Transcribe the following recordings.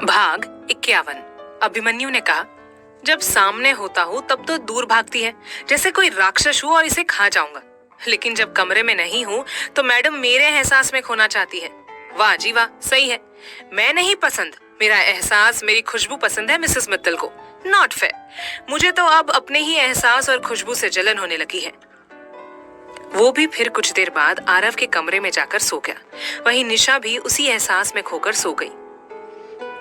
भाग 51। अभिमन्यु ने कहा, जब सामने होता हूँ तब तो दूर भागती है जैसे कोई राक्षस हूँ और इसे खा जाऊंगा, लेकिन जब कमरे में नहीं हूँ तो मैडम मेरे एहसास में खोना चाहती है। वाह जी वाह, सही है। मैं नहीं पसंद, मेरा एहसास, मेरी खुशबू पसंद है मिसेस मित्तल को। Not fair. मुझे तो अब अपने ही एहसास और खुशबू से जलन होने लगी है। वो भी फिर कुछ देर बाद आरव के कमरे में जाकर सो गया। वहीं निशा भी उसी एहसास में खोकर सो गई।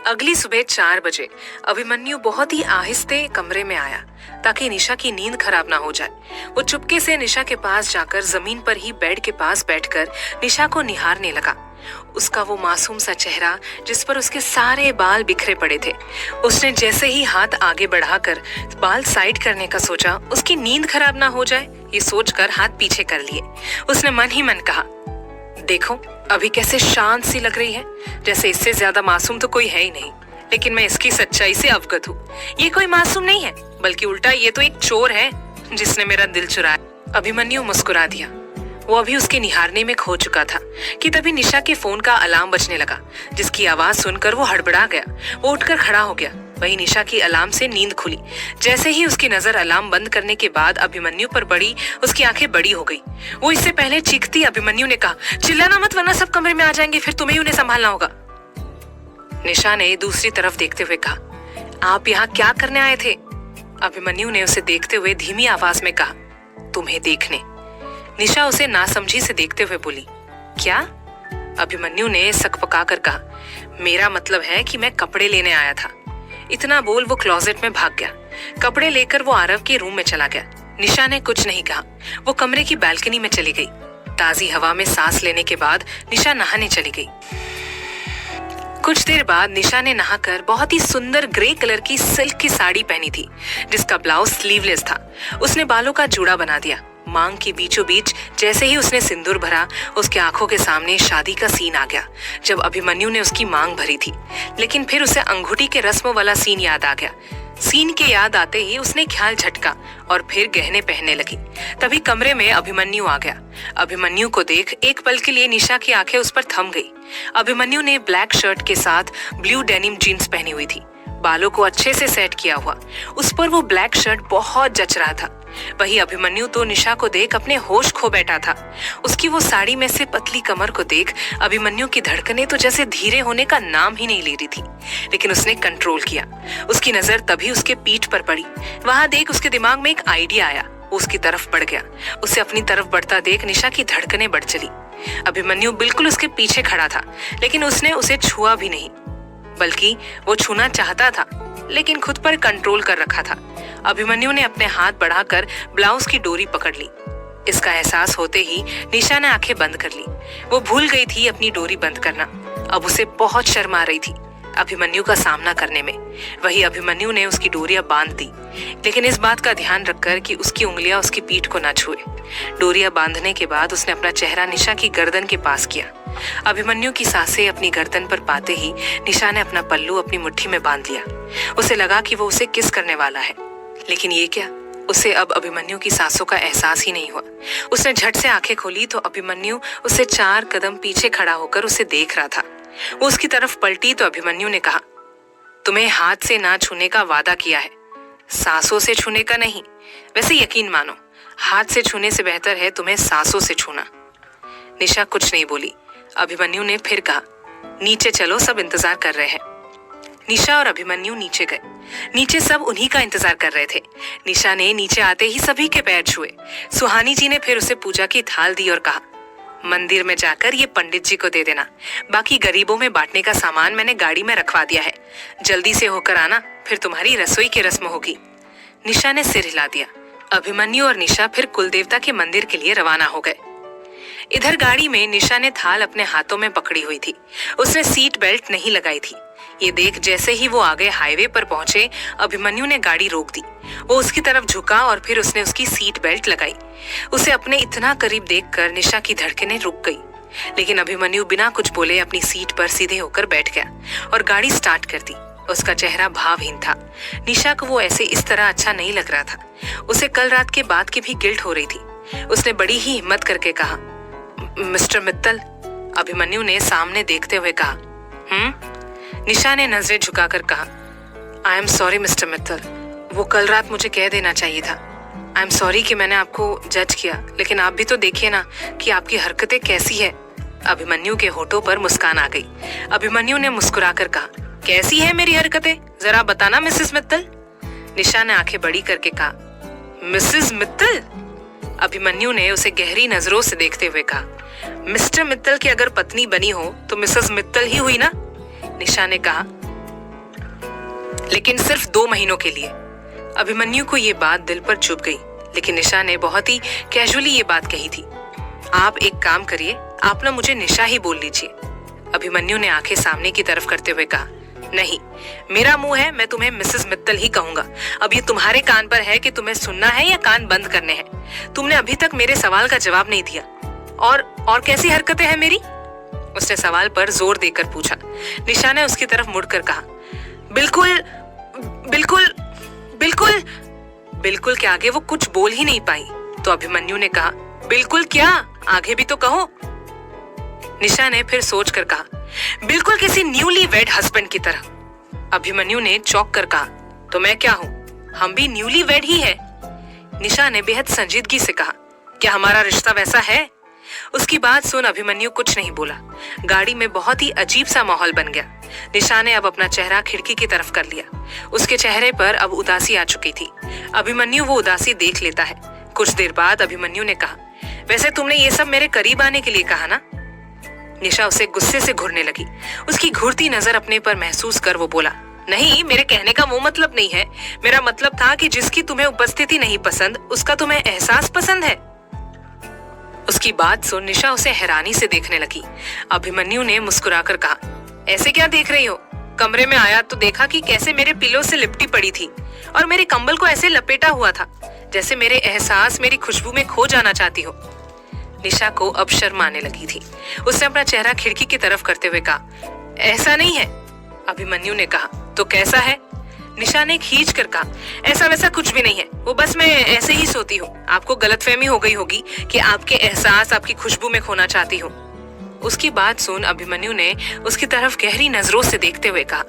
अगली सुबह 4 बजे अभिमन्यु बहुत ही आहिस्ते कमरे में आया ताकि निशा की नींद खराब ना हो जाए। वो चुपके से निशा के पास जाकर जमीन पर ही बेड के पास बैठकर निशा को निहारने लगा। उसका वो मासूम सा चेहरा जिस पर उसके सारे बाल बिखरे पड़े थे। उसने जैसे ही हाथ आगे बढ़ाकर बाल साइड करने का सोचा, उसकी नींद खराब ना हो जाए ये सोचकर हाथ पीछे कर लिए। उसने मन ही मन कहा, देखो अभी कैसे शांत सी लग रही है, जैसे इससे ज्यादा मासूम तो कोई है ही नहीं। लेकिन मैं इसकी सच्चाई से अवगत हूँ। ये कोई मासूम नहीं है, बल्कि उल्टा ये तो एक चोर है जिसने मेरा दिल चुराया। अभिमन्यु मुस्कुरा दिया। वो अभी उसके निहारने में खो चुका था कि तभी निशा के फोन का अलार्म बजने लगा, जिसकी आवाज सुनकर वो हड़बड़ा गया। वो उठकर खड़ा हो गया। वही निशा की अलार्म से नींद खुली। जैसे ही उसकी नजर अलार्म बंद करने के बाद अभिमन्यु पर पड़ी, उसकी आंखें बड़ी हो गई। वो इससे पहले चीखती अभिमन्यु ने कहा, चिल्लाना मत वरना सब कमरे में आ जाएंगे, फिर तुम्हें उन्हें संभालना होगा। निशा ने दूसरी तरफ देखते हुए कहा, आप यहाँ क्या करने आए थे? अभिमन्यु ने उसे देखते हुए धीमी आवाज में कहा, तुम्हें देखने। निशा उसे नासमझी से देखते हुए बोली, क्या? अभिमन्यु ने सकपकाकर कहा, मेरा मतलब है कि मैं कपड़े लेने आया था। इतना बोल वो क्लोजेट में भाग गया। कपड़े लेकर वो आरव के रूम में चला गया। निशा ने कुछ नहीं कहा। वो कमरे की बालकनी में चली गई। ताजी हवा में सांस लेने के बाद निशा नहाने चली गई। कुछ देर बाद निशा ने नहाकर बहुत ही सुंदर ग्रे कलर की सिल्क की साड़ी पहनी थी, जिसका ब्लाउज स्लीवलेस था। उसने बालों का जूड़ा बना दिया। मांग के बीचों बीच जैसे ही उसने सिंदूर भरा, उसके आंखों के सामने शादी का सीन आ गया, जब अभिमन्यु ने उसकी मांग भरी थी। लेकिन फिर उसे अंगूठी के रस्म वाला सीन याद आ गया। सीन के याद आते ही उसने ख्याल झटका और फिर गहने पहनने लगी। तभी कमरे में अभिमन्यु आ गया। अभिमन्यु को देख एक पल के लिए निशा की आंखें उस पर थम गई। अभिमन्यु ने ब्लैक शर्ट के साथ ब्लू डेनिम जीन्स पहनी हुई थी, बालों को अच्छे से सेट किया हुआ। उस पर वो ब्लैक शर्ट बहुत जच रहा था। वही अभिमन्यु तो निशा को देख अपने होश खो बैठा था। उसकी वो साड़ी में से पतली कमर को देख अभिमन्यु की धड़कनें तो जैसे धीरे होने का नाम ही नहीं ले रही थी। लेकिन उसने कंट्रोल किया। उसकी नजर तभी उसके पीठ पर पड़ी। वहां देख उसके दिमाग में एक आइडिया आया। वो उसकी तरफ बढ़ गया। उसे अपनी तरफ बढ़ता देख निशा की धड़कनें बढ़ चली। अभिमन्यु बिल्कुल उसके पीछे खड़ा था, लेकिन उसने उसे छुआ भी नहीं, बल्कि वो छूना चाहता था लेकिन खुद पर कंट्रोल कर रखा था। अभिमन्यु ने अपने हाथ बढ़ाकर ब्लाउज की डोरी पकड़ ली। इसका एहसास होते ही निशा ने आंखें बंद कर ली। वो भूल गई थी अपनी डोरी बंद करना। अब उसे बहुत शर्म आ रही थी अभिमन्यु का सामना करने में। वही अभिमन्यु ने उसकी डोरियां बांध दी, लेकिन इस बात का ध्यान रखकर कि उसकी उंगलियां उसकी पीठ को न छुए। डोरियां बांधने के बाद उसने अपना चेहरा निशा की गर्दन के पास किया। अभिमन्यु की सांसें अपनी गर्दन पर पाते ही निशा ने अपना पल्लू अपनी मुट्ठी में बांध लिया। उसे लगा कि वो उसे किस करने वाला है, लेकिन ये क्या, उसे अब अभिमन्यु की सांसों का एहसास ही नहीं हुआ। उसने झट से आंखें खोली तो अभिमन्यु उसे 4 कदम पीछे खड़ा होकर उसे देख रहा था। वो उसकी तरफ पलटी तो अभिमन्यु ने कहा, तुम्हें हाथ से ना छूने का वादा किया है, सांसों से छूने का नहीं। वैसे यकीन मानो, हाथ से छूने से बेहतर है तुम्हें सांसों से छूना। निशा कुछ नहीं बोली। अभिमन्यु ने फिर कहा, नीचे चलो, सब इंतजार कर रहे हैं। निशा और अभिमन्यु नीचे गए। नीचे सब उन्हीं का इंतजार कर रहे थे। निशा ने नीचे आते ही सभी के पैर छुए। सुहानी जी ने फिर उसे पूजा की थाल दी और कहा, मंदिर में जाकर ये पंडित जी को दे देना। बाकी गरीबों में बांटने का सामान मैंने गाड़ी में रखवा दिया है। जल्दी से होकर आना, फिर तुम्हारी रसोई की रस्म होगी। निशा ने सिर हिला दिया। अभिमन्यु और निशा फिर कुलदेवता के मंदिर के लिए रवाना हो गए। इधर गाड़ी में निशा ने थाल अपने हाथों में पकड़ी हुई थी। उसने सीट बेल्ट नहीं लगाई थी। ये देख जैसे ही वो आगे हाईवे पर पहुंचे, अभिमन्यु ने गाड़ी रोक दी। वो उसकी तरफ झुका और फिर उसने उसकी सीट बेल्ट लगाई। उसे अपने इतना करीब देखकर निशा की धड़कनें रुक गई, लेकिन अभिमन्यु बिना कुछ बोले अपनी सीट पर सीधे होकर बैठ गया और गाड़ी स्टार्ट कर दी। उसका चेहरा भावहीन था। निशा को वो ऐसे इस तरह अच्छा नहीं लग रहा था। उसे कल रात के बाद की भी गिल्ट हो रही थी। उसने बड़ी ही हिम्मत करके कहा, मिस्टर मित्तल। अभिमन्यु ने सामने देखते हुए कहा, निशा ने नजरें झुकाकर कहा, I am sorry mister Mittal, वो कल रात मुझे कह देना चाहिए था। आई एम सॉरी कि मैंने आपको जज किया, लेकिन आप भी तो देखिए ना कि आपकी हरकतें कैसी है। अभिमन्यु के होठों पर मुस्कान आ गई। अभिमन्यु ने मुस्कुराकर कहा, कैसी है मेरी हरकतें, जरा बताना मिसेस मित्तल। निशा ने आंखें बड़ी करके कहा, मिसेस मित्तल? अभिमन्यु ने उसे गहरी नजरों से देखते हुए कहा, मिस्टर मित्तल की अगर पत्नी बनी हो तो मिसेस मित्तल ही हुई ना? निशा ने कहा, लेकिन सिर्फ 2 महीनों के लिए। अभिमन्यु को ये बात दिल पर चुभ गई, लेकिन निशा ने बहुत ही कैजुअली ये बात कही थी। आप एक काम करिए, आप ना मुझे निशा ही बोल लीजिए। अभिमन्यु ने आंखें सामने की तरफ करते हुए कहा, नहीं, मेरा मुंह है, मैं तुम्हें मिसेस मित्तल ही कहूंगा। अब ये तुम्हारे कान पर है कि तुम्हें सुनना है या कान बंद करने हैं। तुमने अभी तक मेरे सवाल का जवाब नहीं दिया। और कैसी हरकतें हैं मेरी? उसने सवाल पर जोर देकर पूछा। निशा ने उसकी तरफ मुड़कर कहा, बिल्कुल बिल्कुल बिल्कुल। बिल्कुल के आगे वो कुछ बोल ही नहीं पाई, तो अभिमन्यु ने कहा, बिल्कुल क्या, आगे भी तो कहो। निशा ने फिर सोच कर कहा, बिल्कुल किसी न्यूली वेड हस्बैंड की तरह। अभिमन्यु ने चौंक कर कहा, तो मैं क्या हूं? हम भी न्यूली वेड ही है। निशा ने बेहद संजीदगी से कहा, क्या हमारा रिश्ता वैसा है? उसकी बात सुन अभिमन्यु कुछ नहीं बोला। गाड़ी में बहुत ही अजीब सा माहौल बन गया। निशा ने अब अपना चेहरा खिड़की की तरफ कर लिया। उसके चेहरे पर अब उदासी आ चुकी थी। अभिमन्यु वो उदासी देख लेता है। कुछ देर बाद अभिमन्यु ने कहा, वैसे तुमने ये सब मेरे करीब आने के लिए कहा ना? निशा उसे गुस्से से घूरने लगी। उसकी घूरती नजर अपने पर महसूस कर वो बोला, नहीं, मेरे कहने का वो मतलब नहीं है। मेरा मतलब था कि जिसकी तुम्हें उपस्थिति नहीं पसंद, उसका तुम्हें एहसास पसंद है। उसकी बात सुन निशा उसे हैरानी से देखने लगी। अभिमन्यु ने मुस्कुराकर कहा, ऐसे क्या देख रही हो? कमरे में आया तो देखा कि कैसे मेरे पिलो से लिपटी पड़ी थी और मेरे कंबल को ऐसे लपेटा हुआ था जैसे मेरे एहसास मेरी खुशबू में खो जाना चाहती हो। निशा को अब शर्म आने लगी थी। उसने अपना चेहरा खिड़की की तरफ करते हुए कहा, ऐसा नहीं है। अभिमन्यु ने कहा, तो कैसा है? निशा ने खींच कर कहा, ऐसा वैसा कुछ भी नहीं है, वो बस मैं ऐसे ही सोती हूँ। आपको गलतफहमी हो गई होगी कि आपके एहसास आपकी खुशबू में खोना चाहती हूँ। उसकी बात सुन अभिमन्यु ने उसकी तरफ गहरी नजरों से देखते हुए कहा,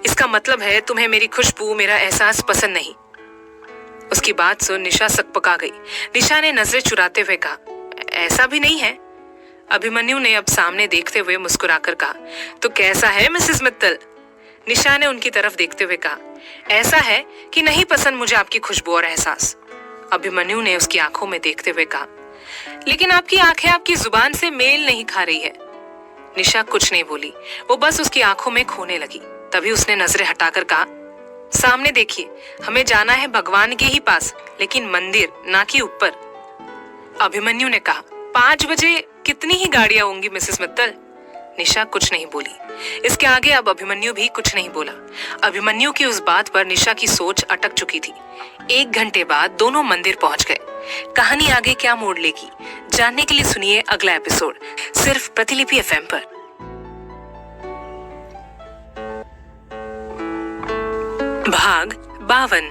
इसका मतलब है तुम्हें मेरी खुशबू, मेरा एहसास पसंद नहीं? उसकी बात सुन निशा सकपका गई। निशा ने नजरें चुराते हुए कहा, ऐसा भी नहीं है। अभिमन्यु ने अब सामने देखते हुए मुस्कुराकर कहा, तो कैसा है मिसेस मित्तल? निशा ने उनकी तरफ देखते हुए कहा, ऐसा है कि नहीं पसंद मुझे आपकी खुशबू और एहसास। अभिमन्यु ने उसकी आंखों में देखते हुए कहा, लेकिन आपकी आंखें आपकी जुबान से मेल नहीं खा रही है। निशा कुछ नहीं बोली, वो बस उसकी आंखों में खोने लगी। तभी उसने नजरें हटाकर कहा, सामने देखिए, हमें जाना है भगवान के ही पास, लेकिन मंदिर, ना कि ऊपर। अभिमन्यु ने कहा, 5 बजे कितनी ही गाड़ियां होंगी मिसेस मित्तल? निशा कुछ नहीं बोली। इसके आगे अब अभिमन्यु भी कुछ नहीं बोला। अभिमन्यु की उस बात पर निशा की सोच अटक चुकी थी। 1 घंटे बाद दोनों मंदिर पहुंच गए। कहानी आगे क्या मोड़ लेगी, जानने के लिए सुनिए अगला एपिसोड, सिर्फ प्रतिलिपि FM पर। भाग 52।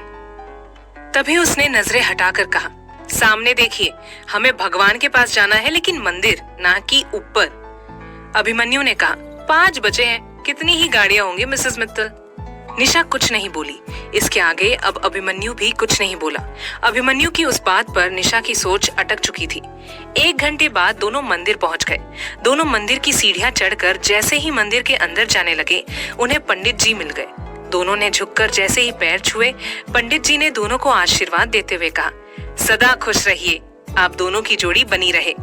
तभी उसने नजरें हटाकर कहा, सामने देखिए, हमें भगवान के पास जाना है, लेकिन मंदिर, ना कि ऊपर। अभिमन्यु ने कहा, 5 बजे हैं, कितनी ही गाड़ियां होंगी मिसेस मित्तल? निशा कुछ नहीं बोली। इसके आगे अब अभिमन्यु भी कुछ नहीं बोला। अभिमन्यु की उस बात पर निशा की सोच अटक चुकी थी। 1 घंटे बाद दोनों मंदिर पहुंच गए। दोनों मंदिर की सीढ़ियां चढ़कर जैसे ही मंदिर के अंदर जाने लगे, उन्हें पंडित जी मिल गए। दोनों ने झुककर जैसे ही पैर छुए, पंडित जी ने दोनों को आशीर्वाद देते हुए कहा, सदा खुश रहिए, आप दोनों की जोड़ी बनी रहे।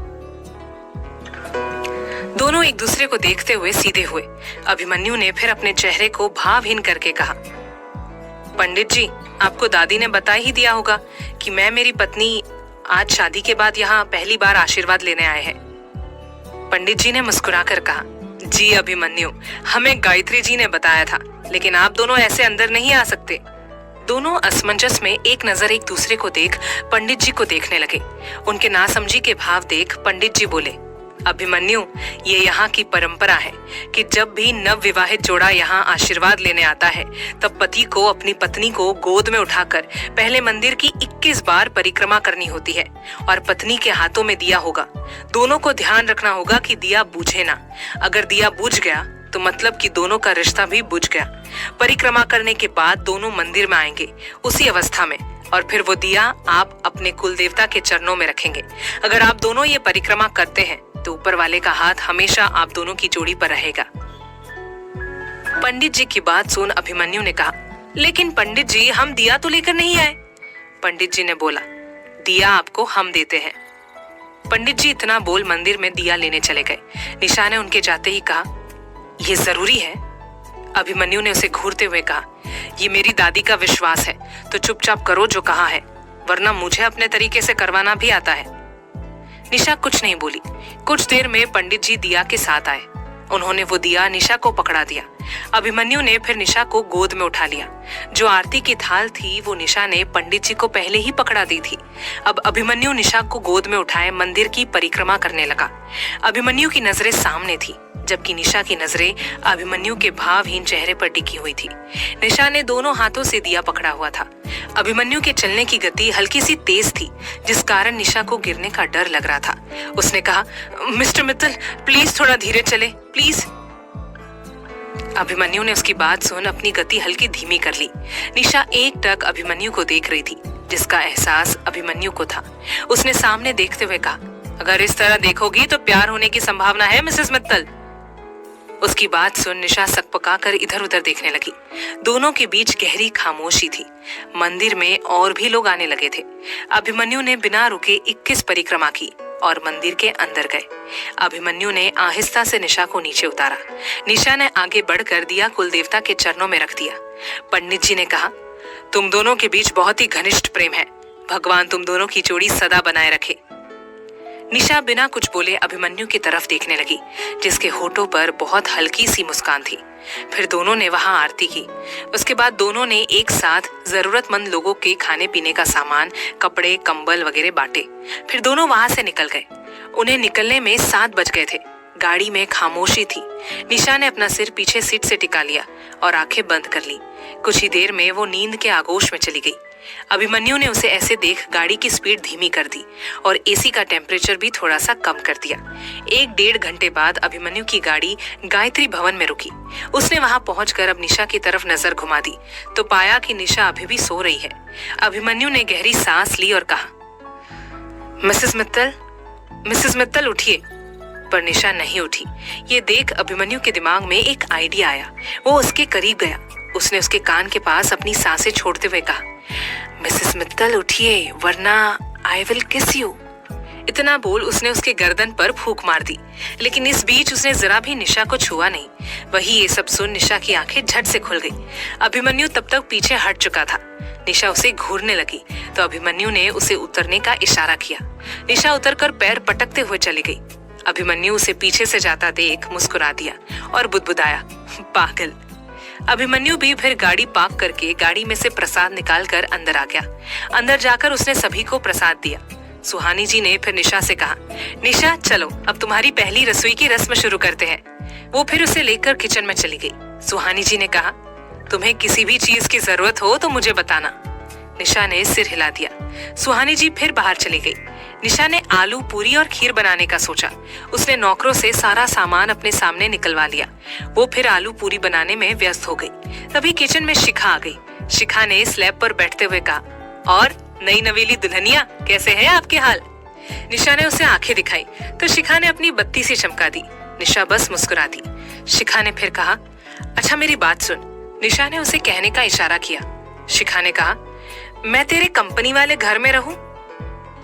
दोनों एक दूसरे को देखते हुए सीधे हुए। अभिमन्यु ने फिर अपने चेहरे को भावहीन करके कहा, पंडित जी, आपको दादी ने बता ही दिया होगा कि मैं मेरी पत्नी आज शादी के बाद यहाँ पहली बार आशीर्वाद लेने आए हैं। पंडित जी ने मुस्कुराकर कहा, जी अभिमन्यु, हमें गायत्री जी ने बताया था, लेकिन आप दोनों ऐसे अंदर नहीं आ सकते। दोनों असमंजस में एक नजर एक दूसरे को देख पंडित जी को देखने लगे। उनके नासमझी के भाव देख पंडित जी बोले, अभिमन्यु, ये यहाँ की परंपरा है कि जब भी नव विवाहित जोड़ा यहाँ आशीर्वाद लेने आता है, तब पति को अपनी पत्नी को गोद में उठाकर पहले मंदिर की 21 बार परिक्रमा करनी होती है और पत्नी के हाथों में दिया होगा। दोनों को ध्यान रखना होगा कि दिया बुझे ना। अगर दिया बुझ गया तो मतलब कि दोनों का रिश्ता भी बुझ गया। परिक्रमा करने के बाद दोनों मंदिर में आएंगे उसी अवस्था में, और फिर वो दिया आप अपने कुल देवता के चरणों में रखेंगे। अगर आप दोनों ये परिक्रमा करते हैं तो ऊपर वाले का हाथ हमेशा आप दोनों की जोड़ी पर रहेगा। पंडित जी की बात सुन अभिमन्यु ने कहा, लेकिन पंडित जी हम दिया तो लेकर नहीं आए। पंडित जी ने बोला, दिया आपको हम देते हैं। पंडित जी इतना बोल मंदिर में दिया लेने चले गए। निशा ने उनके जाते ही कहा, ये जरूरी है? अभिमन्यु ने उसे घूरते हुए कहा, ये मेरी दादी का विश्वास है, तो चुपचाप करो जो कहा है, वरना मुझे अपने तरीके से करवाना भी आता है। निशा कुछ नहीं बोली। कुछ देर में पंडित जी दिया के साथ आए। उन्होंने वो दिया निशा को पकड़ा दिया। अभिमन्यु ने फिर निशा को गोद में उठा लिया। जो आरती की थाल थी वो निशा ने पंडित जी को पहले ही पकड़ा दी थी। अब अभिमन्यु निशा को गोद में उठाए मंदिर की परिक्रमा करने लगा। अभिमन्यु की नजरें सामने थी, जबकि निशा की नजरें अभिमन्यु के भावहीन चेहरे पर टिकी हुई थी। निशा ने दोनों हाथों से दिया पकड़ा हुआ था। अभिमन्यु के चलने की गति हल्की सी तेज थी, जिस कारण निशा को गिरने का डर लग रहा था। उसने कहा, मिस्टर मित्तल प्लीज थोड़ा धीरे चले प्लीज। अभिमन्यु ने उसकी बात सुन अपनी गति हल्की धीमी कर ली। निशा एकटक अभिमन्यु को देख रही थी, जिसका एहसास अभिमन्यु को था। उसने सामने देखते हुए कहा, अगर इस तरह देखोगी तो प्यार होने की संभावना है मिसेस मित्तल। उसकी बात सुन निशा सकपकाकर इधर उधर देखने लगी। दोनों के बीच गहरी खामोशी थी। मंदिर में और भी लोग आने लगे थे। अभिमन्यु ने बिना रुके 21 परिक्रमा की और मंदिर के अंदर गए। अभिमन्यु ने आहिस्ता से निशा को नीचे उतारा। निशा ने आगे बढ़कर दिया कुलदेवता के चरणों में रख दिया। पंडित जी ने कहा, तुम दोनों के बीच बहुत ही घनिष्ठ प्रेम है, भगवान तुम दोनों की जोड़ी सदा बनाए रखे। निशा बिना कुछ बोले अभिमन्यु की तरफ देखने लगी, जिसके होठों पर बहुत हल्की सी मुस्कान थी। फिर दोनों ने वहां आरती की। उसके बाद दोनों ने एक साथ जरूरतमंद लोगों के खाने पीने का सामान, कपड़े, कंबल वगैरह बांटे। फिर दोनों वहां से निकल गए। उन्हें निकलने में 7 बज गए थे। गाड़ी में खामोशी थी। निशा ने अपना सिर पीछे सीट से टिका लिया और आंखें बंद कर ली। कुछ ही देर में वो नींद के आगोश में चली गई। अभिमन्यु ने उसे ऐसे देख गाड़ी की स्पीड धीमी कर दी और एसी का टेम्परेचर भी थोड़ा सा कम कर दिया। 1-1.5 घंटे बाद अभिमन्यु की गाड़ी गायत्री भवन में रुकी। उसने वहां पहुंचकर अब निशा की तरफ नजर घुमा दी तो पाया कि निशा अभी भी सो रही है। अभिमन्यु ने गहरी सांस ली और कहा, मिसेस मित्तल उठिए। पर निशा नहीं उठी। ये देख अभिमन्यु के दिमाग में एक आइडिया आया। वो उसके करीब गया। उसने उसके कान के पास अपनी सांसें छोड़ते हुए कहा, मिसेस मित्तल उठिए, वरना आई विल किस यू। इतना बोल उसने उसके गर्दन पर फूंक मार दी, लेकिन इस बीच उसने जरा भी निशा को छुआ नहीं। वही ये सब सुन निशा की आंखें झट से खुल गई। अभिमन्यु तब तक पीछे हट चुका था। निशा उसे घूरने लगी तो अभिमन्यु ने उसे उतरने का इशारा किया। निशा उतरकर पैर पटकते हुए चली गई। अभिमन्यु उसे पीछे से जाता देख मुस्कुरा दिया और बुदबुदाया, पागल। अभिमन्यु भी फिर गाड़ी पार्क करके गाड़ी में से प्रसाद निकालकर अंदर आ गया। अंदर जाकर उसने सभी को प्रसाद दिया। सुहानी जी ने फिर निशा से कहा, निशा चलो अब तुम्हारी पहली रसोई की रस्म शुरू करते हैं। वो फिर उसे लेकर किचन में चली गई। सुहानी जी ने कहा, तुम्हें किसी भी चीज की जरूरत हो तो मुझे बताना। निशा ने सिर हिला दिया। सुहानी जी फिर बाहर चली गई। निशा ने आलू पूरी और खीर बनाने का सोचा। उसने नौकरों से सारा सामान अपने सामने निकलवा लिया। वो फिर आलू पूरी बनाने में व्यस्त हो गई। तभी किचन में शिखा आ गई। शिखा ने स्लैब पर बैठते हुए कहा, और नई नवेली दुल्हनिया कैसे है आपके हाल। निशा ने उसे आंखें दिखाई तो शिखा ने अपनी बत्ती से चमका दी। निशा बस मुस्कुरा दी। शिखा ने फिर कहा, अच्छा मेरी बात सुन। निशा ने उसे कहने का इशारा किया। शिखा ने कहा, मैं तेरे कंपनी वाले घर में रहूं।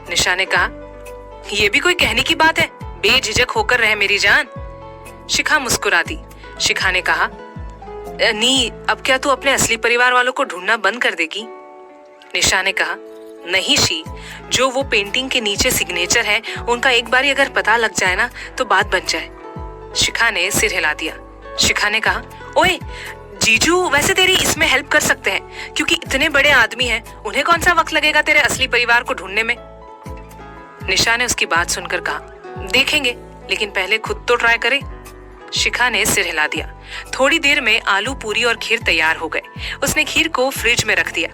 निशा ने कहा, ये भी कोई कहने की बात है, बेझिझक होकर रहे मेरी जान। शिखा मुस्कुरा दी। शिखा ने कहा, नी अब क्या तू अपने असली परिवार वालों को ढूंढना बंद कर देगी। निशा ने कहा, नहीं शी, जो वो पेंटिंग के नीचे सिग्नेचर है उनका एक बार अगर पता लग जाए ना तो बात बन जाए। शिखा ने सिर हिला दिया। शिखा ने कहा, ओए जीजू वैसे तेरी इसमें हेल्प कर सकते हैं, क्योंकि इतने बड़े आदमी हैं, उन्हें कौन सा वक्त लगेगा तेरे असली परिवार को ढूंढने में। निशा ने उसकी बात सुनकर कहा, देखेंगे, लेकिन पहले खुद तो ट्राई करें। शिखा ने सिर हिला दिया। थोड़ी देर में आलू पूरी और खीर तैयार हो गए। उसने खीर को फ्रिज में रख दिया।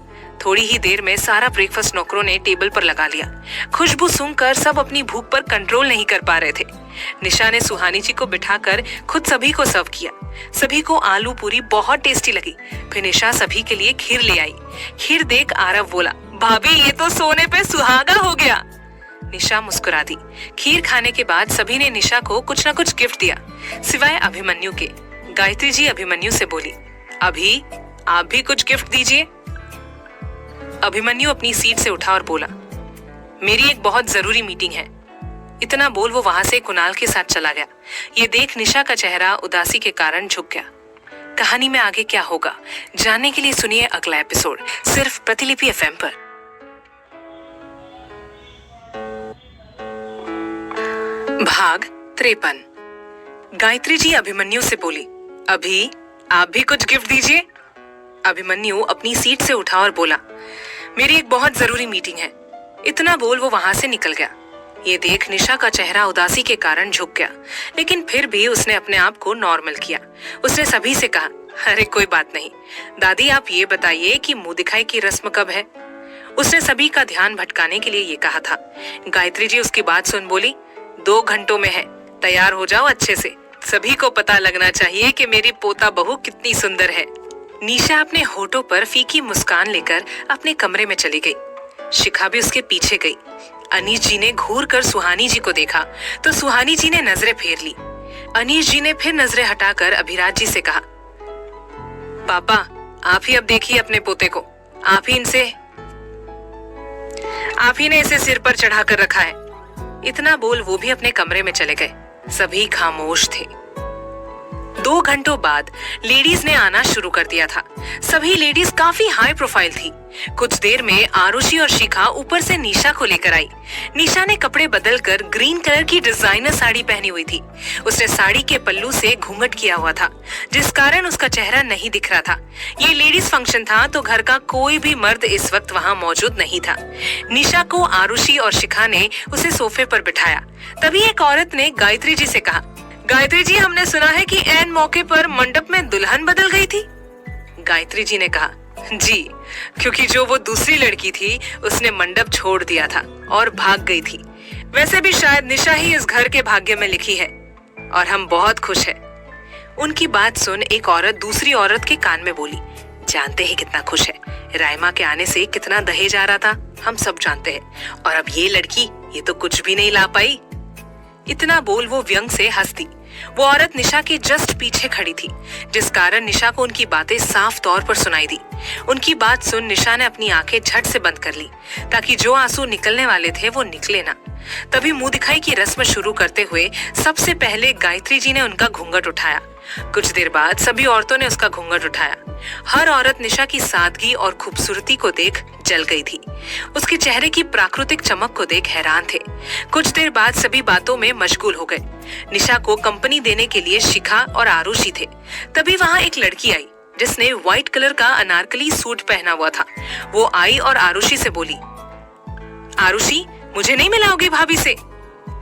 थोड़ी ही देर में सारा ब्रेकफास्ट नौकरों ने टेबल पर लगा लिया। खुशबू सूंघकर सब अपनी भूख पर कंट्रोल नहीं कर पा रहे थे। निशा ने सुहानी जी को बिठाकर खुद सभी को सर्व किया। सभी को आलू पूरी बहुत टेस्टी लगी। फिर निशा सभी के लिए खीर ले आई। खीर देख आरव बोला, भाभी ये तो सोने पे सुहागा हो गया। निशा मुस्कुरा दी। खीर खाने के बाद सभी ने निशा को कुछ न कुछ गिफ्ट दिया, सिवाय अभिमन्यु के। गायत्री जी अभिमन्यु से बोली, अभी आप भी कुछ गिफ्ट दीजिए। अभिमन्यु अपनी सीट से उठा और बोला, मेरी एक बहुत जरूरी मीटिंग है। इतना बोल वो वहां से कुणाल के साथ चला गया। ये देख निशा का चेहरा उदासी के कारण झुक गया। कहानी में आगे क्या होगा जानने के लिए सुनिए अगला एपिसोड सिर्फ प्रतिलिपि एफएम पर। भाग 53। गायत्री जी अभिमन्यु से बोली, अभी आप भी कुछ गिफ्ट दीजिए। अभिमन्यु अपनी सीट से उठा और बोला, मेरी एक बहुत जरूरी मीटिंग है। इतना बोल वो वहां से निकल गया। ये देख निशा का चेहरा उदासी के कारण झुक गया, लेकिन फिर भी उसने अपने आप को नॉर्मल किया। उसने सभी से कहा, अरे कोई बात नहीं दादी, आप ये बताइए कि मुंह दिखाई की रस्म कब है। उसने सभी का ध्यान भटकाने के लिए ये कहा था। गायत्री जी उसकी बात सुन बोली, 2 घंटों में है, तैयार हो जाओ अच्छे से। सभी को पता लगना चाहिए कि मेरी पोता बहू कितनी सुंदर है। निशा अपने होठों पर फीकी मुस्कान लेकर अपने कमरे में चली गई। शिखा भी उसके पीछे गई। अनीश जी ने घूर कर सुहानी जी को देखा तो सुहानी जी ने नजरें फेर ली। अनीश जी ने फिर नजरें हटाकर अभिराज जी से कहा, पापा आप ही अब देखिए अपने पोते को। आप ही ने इसे सिर पर चढ़ाकर रखा है। इतना बोल वो भी अपने कमरे में चले गए। सभी खामोश थे। 2 घंटों बाद लेडीज ने आना शुरू कर दिया था। सभी लेडीज काफी हाई प्रोफाइल थी। कुछ देर में आरुषि और शिखा ऊपर से निशा को लेकर आई। निशा ने कपड़े बदलकर ग्रीन कलर की डिजाइनर साड़ी पहनी हुई थी। उसने साड़ी के पल्लू से घूंघट किया हुआ था, जिस कारण उसका चेहरा नहीं दिख रहा था। ये लेडीज फंक्शन था तो घर का कोई भी मर्द इस वक्त वहाँ मौजूद नहीं था। निशा को आरुषि और शिखा ने उसे सोफे पर बिठाया। तभी एक औरत ने गायत्री जी से कहा, गायत्री जी हमने सुना है कि ऐन मौके पर मंडप में दुल्हन बदल गई थी। गायत्री जी ने कहा, जी, क्योंकि जो वो दूसरी लड़की थी उसने मंडप छोड़ दिया था और भाग गई थी। वैसे भी शायद निशा ही इस घर के भाग्य में लिखी है और हम बहुत खुश हैं। उनकी बात सुन एक औरत दूसरी औरत के कान में बोली, जानते हैं कितना खुश है, रायमा के आने से कितना दहेज आ रहा था, हम सब जानते हैं। और अब ये लड़की ये तो कुछ भी नहीं ला पाई। इतना बोल वो व्यंग से हंस दी। वो औरत निशा के जस्ट पीछे खड़ी थी, जिस कारण निशा को उनकी बातें साफ तौर पर सुनाई दी। उनकी बात सुन निशा ने अपनी आंखें झट से बंद कर ली, ताकि जो आंसू निकलने वाले थे वो निकले ना। तभी मुंह दिखाई की रस्म शुरू करते हुए सबसे पहले गायत्री जी ने उनका घूंघट उठाया। कुछ देर बाद सभी औरतों ने उसका घूंघट उठाया। हर औरत निशा की सादगी और खूबसूरती को देख जल गई थी। उसके चेहरे की प्राकृतिक चमक को देख हैरान थे। कुछ देर बाद सभी बातों में मशगूल हो गए। निशा को कंपनी देने के लिए शिखा और आरुषि थे। तभी वहाँ एक लड़की आई जिसने व्हाइट कलर का अनारकली सूट पहना हुआ था। वो आई और आरुषि से बोली, आरुषि मुझे नहीं मिलाओगी भाभी से।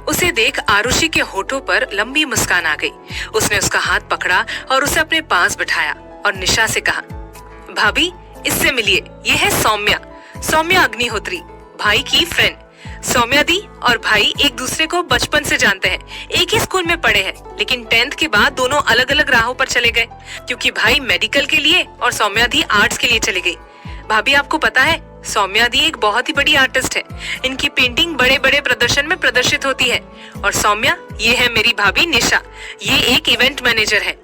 उसे देख आरुषि के होठों पर लंबी मुस्कान आ गई। उसने उसका हाथ पकड़ा और उसे अपने पास बिठाया और निशा से कहा, भाभी इससे मिलिए, ये है सौम्या अग्निहोत्री, भाई की फ्रेंड। सौम्या दी और भाई एक दूसरे को बचपन से जानते हैं, एक ही स्कूल में पढ़े हैं, लेकिन 10th के बाद दोनों अलग अलग राहों पर चले गए, क्योंकि भाई मेडिकल के लिए और सौम्या दी आर्ट्स के लिए चली गई। भाभी आपको पता है सौम्या दी एक बहुत ही बड़ी आर्टिस्ट है। इनकी पेंटिंग बड़े बड़े प्रदर्शन में प्रदर्शित होती है। और सौम्या, ये है मेरी भाभी निशा, ये एक इवेंट मैनेजर है।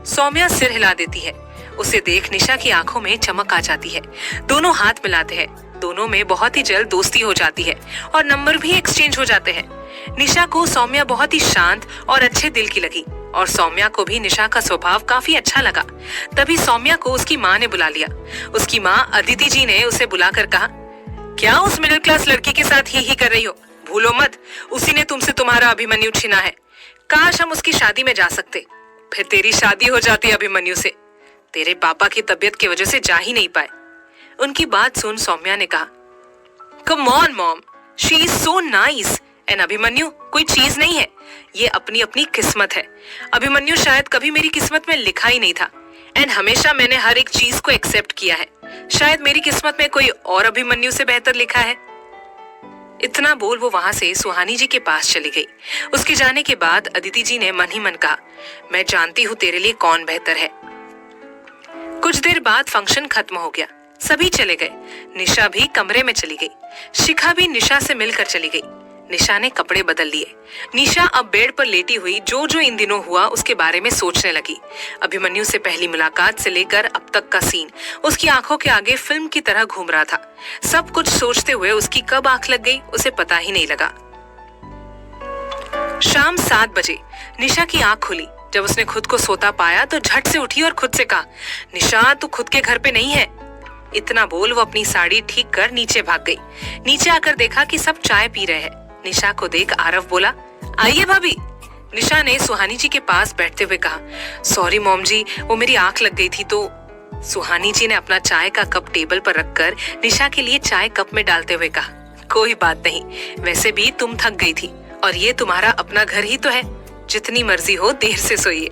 सौम्या सिर हिला देती है। उसे देख निशा की आंखों में चमक आ जाती है। दोनों हाथ मिलाते हैं। दोनों में बहुत ही जल्द दोस्ती हो जाती है और नंबर भी एक्सचेंज हो जाते हैं। निशा को सौम्या बहुत ही शांत और अच्छे दिल की लगी और सौम्या को भी निशा का स्वभाव काफी अच्छा लगा। तभी सौम्या को उसकी माँ ने बुला लिया। उसकी माँ अदिति जी ने उसे बुलाकर कहा, क्या उस मिडिल क्लास लड़की के साथ ही कर रही हो? भूलो मत, उसी ने तुमसे तुम्हारा अभिमन्यु छीना है। काश हम उसकी शादी में जा सकते, फिर तेरी शादी हो जाती अभिमन्यु से। तेरे पापा की तबीयत की वजह से जा ही नहीं पाए। उनकी बात सुन सौम्या ने कहा, come on mom, she is so nice and Abhimanyu कोई चीज नहीं है, ये अपनी अपनी किस्मत है। अभिमन्यु शायद कभी मेरी किस्मत में लिखा ही नहीं था एंड हमेशा मैंने हर एक चीज को एक्सेप्ट किया है। शायद मेरी किस्मत में कोई और अभिमन्यु से बेहतर लिखा है। इतना बोल वो वहां से सुहानी जी के पास चली गई। उसके जाने के बाद अदिति जी ने मन ही मन कहा, मैं जानती हूँ तेरे लिए कौन बेहतर है। कुछ देर बाद फंक्शन खत्म हो गया, सभी चले गए। निशा भी कमरे में चली गई। शिखा भी निशा से मिलकर चली गई। निशा ने कपड़े बदल लिए। निशा अब बेड पर लेटी हुई जो जो इन दिनों हुआ उसके बारे में सोचने लगी। अभिमन्यु से पहली मुलाकात से लेकर अब तक का सीन उसकी आंखों के आगे फिल्म की तरह घूम रहा था। सब कुछ सोचते हुए उसकी कब आंख लग गई उसे पता ही नहीं लगा। शाम 7 बजे निशा की आंख खुली। जब उसने खुद को सोता पाया तो झट से उठी और खुद से कहा, निशा तू खुद के घर पे नहीं है। इतना बोल वो अपनी साड़ी ठीक कर नीचे भाग गई। नीचे आकर देखा कि सब चाय पी रहे हैं। निशा को देख आरव बोला, आइए भाभी। निशा ने सुहानी जी के पास बैठते हुए कहा, सॉरी मॉम जी, वो मेरी आंख लग गई थी तो। सुहानी जी ने अपना चाय का कप टेबल पर रखकर निशा के लिए चाय कप में डालते हुए कहा, कोई बात नहीं, वैसे भी तुम थक गई थी और ये तुम्हारा अपना घर ही तो है, जितनी मर्जी हो देर से सोइए।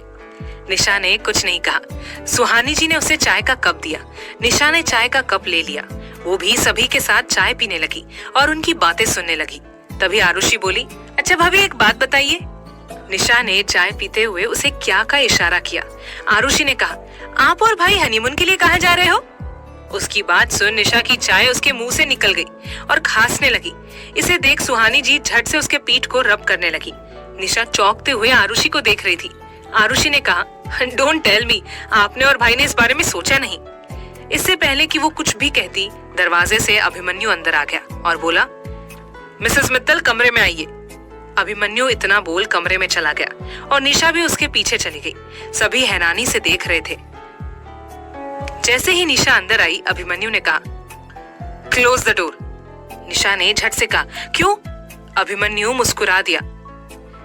निशा ने कुछ नहीं कहा। सुहानी जी ने उसे चाय का कप दिया। निशा ने चाय का कप ले लिया। वो भी सभी के साथ चाय पीने लगी और उनकी बातें सुनने लगी। तभी आरुषि बोली, अच्छा भाभी एक बात बताइए। निशा ने चाय पीते हुए उसे क्या का इशारा किया। आरुषि ने कहा, आप और भाई हनीमून के लिए कहाँ जा रहे हो? उसकी बात सुन निशा की चाय उसके मुंह से निकल गई और खांसने लगी। इसे देख सुहानी जी झट से उसके पीठ को रब करने लगी। निशा चौंकते हुए आरुषि को देख रही थी। आरुषि ने कहा, डोंट टेल मी, आपने और भाई ने इस बारे में सोचा नहीं। इससे पहले कि वो कुछ भी कहती, दरवाजे से अभिमन्यु अंदर आ गया और बोला, मिसेस मित्तल कमरे में आइए। अभिमन्यु इतना बोल कमरे में चला गया और निशा भी उसके पीछे चली गई। सभी हैरानी से देख रहे थे। जैसे ही निशा अंदर आई, अभिमन्यु ने कहा, क्लोज द डोर। निशा ने झट से कहा, क्यों? अभिमन्यु मुस्कुरा दिया।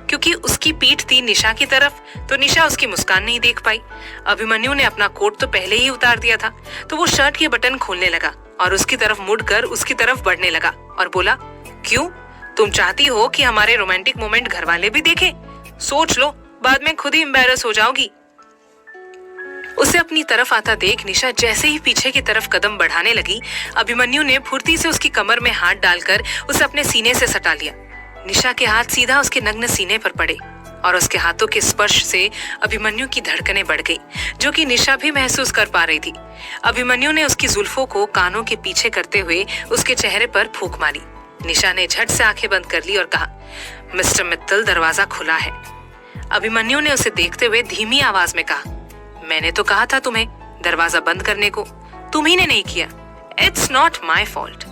क्योंकि उसकी पीठ थी निशा की तरफ तो निशा उसकी मुस्कान नहीं देख पाई। अभिमन्यु ने अपना कोट तो पहले ही उतार दिया था तो वो शर्ट के बटन खोलने लगा और उसकी तरफ मुड़कर उसकी तरफ बढ़ने लगा और बोला, क्यों? तुम चाहती हो कि हमारे रोमांटिक मोमेंट घर वाले भी देखें? सोच लो, बाद में खुद ही एम्बैरस हो जाओगी। उसे अपनी तरफ आता देख निशा जैसे ही पीछे की तरफ कदम बढ़ाने लगी, अभिमन्यु ने फुर्ती से उसकी कमर में हाथ डालकर उसे अपने सीने से सटा लिया। निशा के हाथ सीधा उसके नग्न सीने पर पड़े और उसके हाथों के स्पर्श से अभिमन्यु की धड़कनें बढ़ गई, जो कि निशा भी महसूस कर पा रही थी। अभिमन्यु ने उसकी जुल्फों को कानों के पीछे करते हुए उसके चेहरे पर फूंक मारी। निशा ने झट से आंखें बंद कर ली और कहा, मिस्टर मित्तल दरवाजा खुला है। अभिमन्यु ने उसे देखते हुए धीमी आवाज में कहा, मैंने तो कहा था तुम्हें दरवाजा बंद करने को, तुम्ही ने नहीं किया। It's not my fault.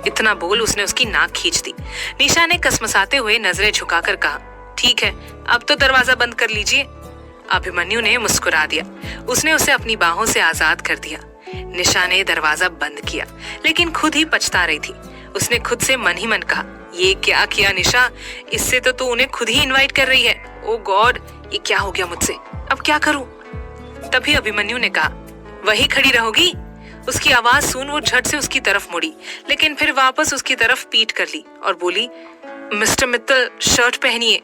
इतना बोल उसने उसकी नाक खींच दी। निशा ने कसमसाते हुए नजरें झुकाकर कहा, ठीक है, अब तो दरवाजा बंद कर लीजिए। अभिमन्यु ने मुस्कुरा दिया। उसने उसे अपनी बाहों से आजाद कर दिया। निशा ने दरवाजा बंद किया लेकिन खुद ही पछता रही थी। उसने खुद से मन ही मन कहा, ये क्या किया निशा? इससे तो तू उन्हें खुद ही इनवाइट कर रही है। ओ गॉड, ये क्या हो गया मुझसे? अब क्या करूं? तभी अभिमन्यु ने कहा, वही खड़ी रहोगी? उसकी आवाज सुन वो झट से उसकी तरफ मुड़ी लेकिन फिर वापस उसकी तरफ पीठ कर ली और बोली, मिस्टर मित्तल शर्ट पहनिए।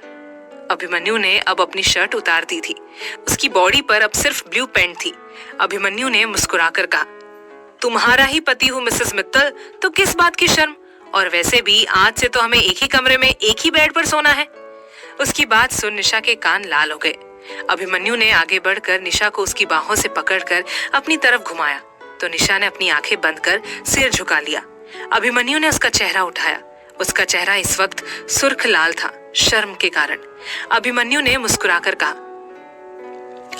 अभिमन्यु ने अब अपनी शर्ट उतार दी थी। उसकी बॉडी पर अब सिर्फ ब्लू पैंट थी। अभिमन्यु ने मुस्कुराकर कहा, तुम्हारा ही पति हूँ मिसेस मित्तल, तो किस बात की शर्म? और वैसे भी आज से तो हमें एक ही कमरे में एक ही बेड पर सोना है। उसकी बात सुन निशा के कान लाल हो गए। अभिमन्यु ने आगे बढ़कर निशा को उसकी बाहों से पकड़कर अपनी तरफ घुमाया तो निशा ने अपनी आंखें बंद कर सिर झुका लिया। अभिमन्यु ने उसका चेहरा उठाया। उसका चेहरा इस वक्त सुर्ख लाल था शर्म के कारण। अभिमन्यु ने मुस्कुराकर कहा,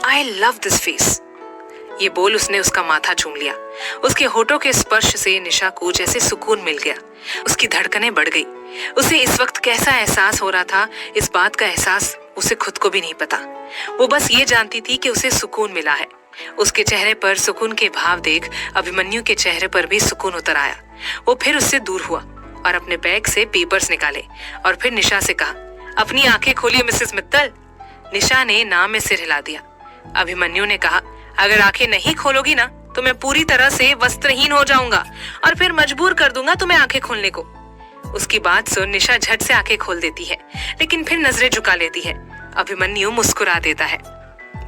आई लव दिस फेस। ये बोल उसने उसका माथा चूम लिया। उसके होठों के स्पर्श से निशा को जैसे सुकून मिल गया। उसकी धड़कनें बढ़ गई। उसे इस वक्त कैसा एहसास हो रहा था, इस बात का एहसास उसे खुद को भी नहीं पता। वो बस ये जानती थी कि उसे सुकून मिला है। उसके चेहरे पर सुकून के भाव देख अभिमन्यु के चेहरे पर भी सुकून उतर आया। वो फिर उससे दूर हुआ और अपने बैग से पेपर्स निकाले और फिर निशा से कहा, अपनी आंखें खोलिए मिसेस मित्तल। निशा ने नाम में सिर हिला दिया। अभिमन्यु ने कहा, अगर आंखें नहीं खोलोगी ना तो मैं पूरी तरह से वस्त्रहीन हो जाऊंगा और फिर मजबूर कर दूंगा तुम्हें आंखें खोलने को। उसकी बात सुन निशा झट से आंखें खोल देती है लेकिन फिर नजरें झुका लेती है। अभिमन्यु मुस्कुरा देता है।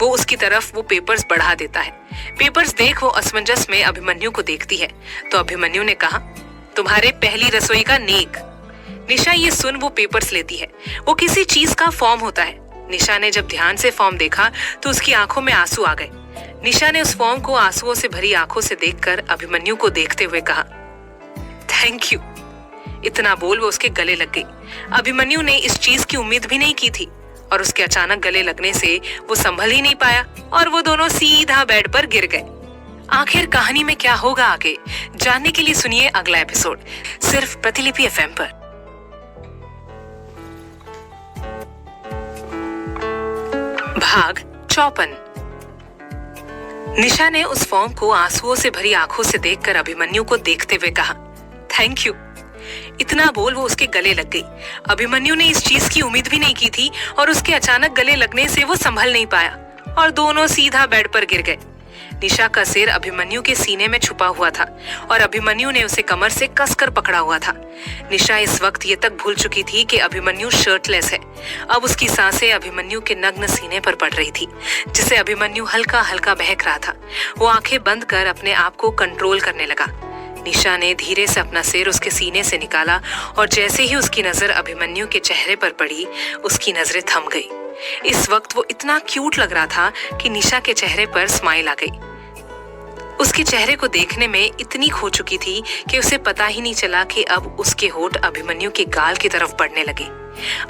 वो उसकी तरफ वो पेपर्स बढ़ा देता है। पेपर्स देख वो असमंजस में अभिमन्यु को देखती है तो अभिमन्यु ने कहा, तुम्हारे पहली रसोई का नेक। निशा ये सुन वो पेपर्स लेती है। वो किसी चीज का फॉर्म होता है। निशा ने जब ध्यान से फॉर्म देखा तो उसकी आंखों में आंसू आ गए। निशा ने उस फॉर्म को आंसुओं से भरी आंखों से देखकर अभिमन्यु को देखते हुए कहा, थैंक यू। इतना बोल वो उसके गले लग गई। अभिमन्यु ने इस चीज की उम्मीद भी नहीं की थी और उसके अचानक गले लगने से वो संभल ही नहीं पाया और वो दोनों सीधा बेड पर गिर गए। आखिर कहानी में क्या होगा आगे, जानने के लिए सुनिए अगला एपिसोड सिर्फ प्रतिलिपि एफएम पर। भाग 54। निशा ने उस फॉर्म को आंसुओं से भरी आंखों से देखकर अभिमन्यु को देखते हुए कहा, थैंक यू। इतना बोल वो उसके गले लग गई। अभिमन्यु ने इस चीज की उम्मीद भी नहीं की थी और उसके अचानक गले लगने से वो संभल नहीं पाया और दोनों सीधा बेड पर गिर गए। निशा का सिर अभिमन्यु के सीने में छुपा हुआ था और अभिमन्यु ने उसे कमर से कसकर पकड़ा हुआ था। निशा इस वक्त ये तक भूल चुकी थी कि अभिमन्यु शर्टलेस है। अब उसकी सांसें अभिमन्यु के नग्न सीने पर पड़ रही थी, जिसे अभिमन्यु हल्का हल्का बहक रहा था। वो आंखें बंद कर अपने आप को कंट्रोल करने लगा। निशा ने धीरे से अपना सिर उसके सीने से निकाला और जैसे ही उसकी नजर अभिमन्यु के चेहरे पर पड़ी, उसकी नजरें थम गई। इस वक्त वो इतना क्यूट लग रहा था कि निशा के चेहरे पर स्माइल आ गई। उसके चेहरे को देखने में इतनी खो चुकी थी कि उसे पता ही नहीं चला कि अब उसके होंठ अभिमन्यु के गाल की तरफ बढ़ने लगे।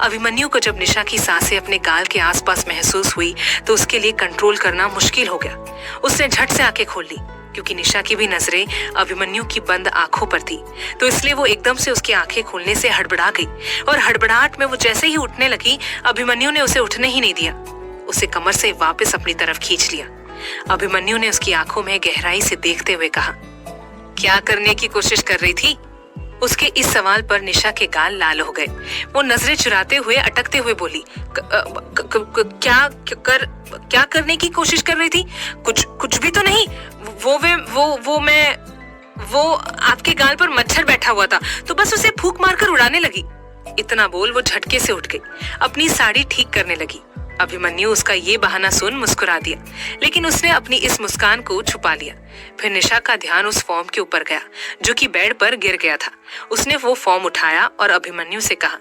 अभिमन्यु को जब निशा की सांसें अपने गाल के आसपास महसूस हुई तो उसके लिए कंट्रोल करना मुश्किल हो गया। उसने झट से आंखें खोल ली क्योंकि निशा की भी नजरें अभिमन्यु की बंद आंखों पर थी, तो इसलिए वो एकदम से उसकी आंखें खोलने से हड़बड़ा गई और हड़बड़ाहट में वो जैसे ही उठने लगी, अभिमन्यु ने उसे उठने ही नहीं दिया। उसे कमर से वापस अपनी तरफ खींच लिया। अभिमन्यु ने उसकी आंखों में गहराई से देखते हुए कहा, क्या करने की कोशिश कर रही थी? उसके इस सवाल पर निशा के गाल लाल हो गए। वो नजरें चुराते हुए अटकते हुए बोली, क्या करने की कोशिश कर रही थी? कुछ भी तो नहीं। वो आपके गाल पर मच्छर बैठा हुआ था तो बस उसे फूंक मारकर उड़ाने लगी। इतना बोल वो झटके से उठ गई, अपनी साड़ी ठीक करने लगी। अभिमन्यु उसका ये बहाना सुन मुस्कुरा दिया, लेकिन उसने अपनी इस मुस्कान को छुपा लिया। फिर निशा का ध्यान उस फॉर्म के ऊपर गया जो कि बेड पर गिर गया था। उसने वो फॉर्म उठाया और अभिमन्यु से कहा,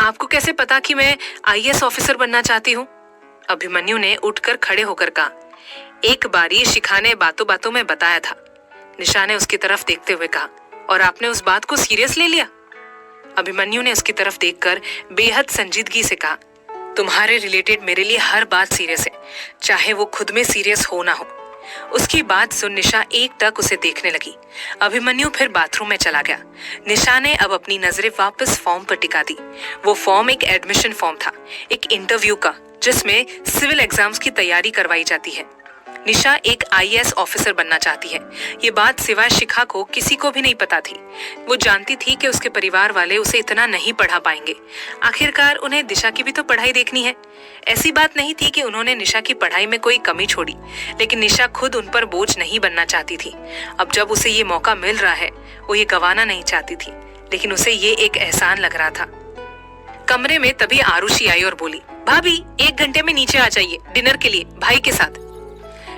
आपको कैसे पता कि मैं आईएएस ऑफिसर बनना चाहती हूँ? अभिमन्यु ने उठकर खड़े होकर कहा, एक बारी शिखा ने बातों बातों में बताया था। निशा ने उसकी तरफ देखते हुए कहा, और आपने उस बात को सीरियस ले लिया? अभिमन्यु ने उसकी तरफ देखकर बेहद संजीदगी से कहा, तुम्हारे रिलेटेड मेरे लिए हर बात सीरियस है, चाहे वो खुद में सीरियस हो ना हो। उसकी बात सुन निशा एकटक उसे देखने लगी। अभिमन्यु फिर बाथरूम में चला गया। निशा ने अब अपनी नजरें वापस फॉर्म पर टिका दी। वो फॉर्म एक एडमिशन फॉर्म था, एक इंटरव्यू का, जिसमें सिविल एग्जाम्स की तैयारी करवाई जाती है। निशा एक आईएएस ऑफिसर बनना चाहती है। ये बात सिवाय शिखा को किसी को भी नहीं पता थी। वो जानती थी कि उसके परिवार वाले उसे इतना नहीं पढ़ा पाएंगे। आखिरकार उन्हें दिशा की भी तो पढ़ाई देखनी है। ऐसी बात नहीं थी कि उन्होंने निशा की पढ़ाई में कोई कमी छोड़ी, लेकिन निशा खुद उन पर बोझ नहीं बनना चाहती थी। अब जब उसे ये मौका मिल रहा है, वो ये गंवाना नहीं चाहती थी, लेकिन उसे ये एक एहसान लग रहा था। कमरे में तभी आरुषि आई और बोली, भाभी 1 घंटे में नीचे आ जाइए डिनर के लिए भाई के साथ।